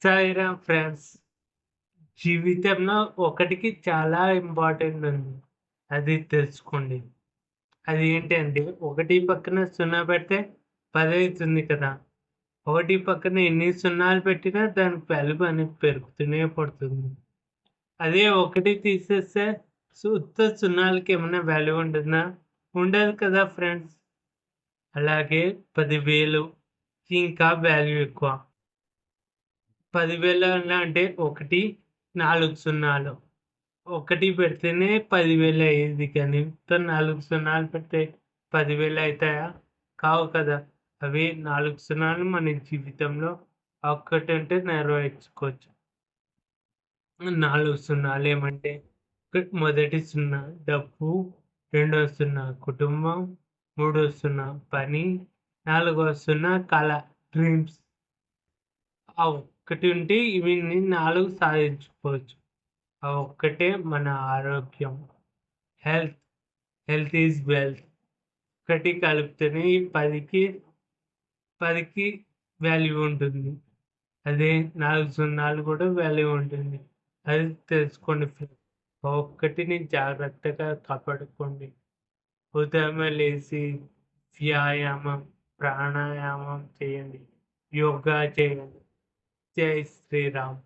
Sairam friends. జీవితంలో ఒకటికి చాలా ఇంపార్టెంట్ ఉంది. అది తెలుసుకోండి. అది ఏంటంటే 1 పక్కన 0 పెడితే 10 అయితుంది కదా! 1 పక్కన ఎన్ని సున్నాలు పెట్టినా దానికి వాల్యూ అనేది పెరుగుతూనే పడుతుంది. అదే 1 తీసేస్తే ఉత్త సున్నాలకి ఏమన్నా వాల్యూ ఉంటుందా? ఉండదు కదా ఫ్రెండ్స్. అలాగే 10,000 ఇంకా వాల్యూ ఎక్కువ. 10,000 అంటే 1, 4 సున్నాలు. 1 పెడితేనే 10,000 అయ్యేది కానీ, ఉత్త 4 సున్నాలు పెడితే 10,000 అయితాయా? కావు కదా! అవి 4 సున్నాలు మన జీవితంలో ఆ ఒక్కటంటే నెరవేర్చుకోవచ్చు. 4 సున్నాలేమంటే మొదటి సున్నా డబ్బు, రెండో సున్నా కుటుంబం, మూడో సున్నా పని, నాలుగో సున్నా కల డ్రీమ్స్. ఆ ఒక్కటి ఉంటే ఇవన్నీ 4 సాధించుకోవచ్చు. ఆ ఒక్కటే మన ఆరోగ్యం. హెల్త్. Health is wealth. ఒకటి కలిపితేనే ఈ 10కి వాల్యూ ఉంటుంది. అదే 4 సున్నాలు కూడా వాల్యూ ఉంటుంది. అది తెలుసుకోండి ఫ్రెండ్స్. ఆ ఒక్కటిని జాగ్రత్తగా కాపాడుకోండి. ఉదయమే లేసి వ్యాయామం, ప్రాణాయామం చేయండి. యోగా చేయండి. జై శ్రీరామ్.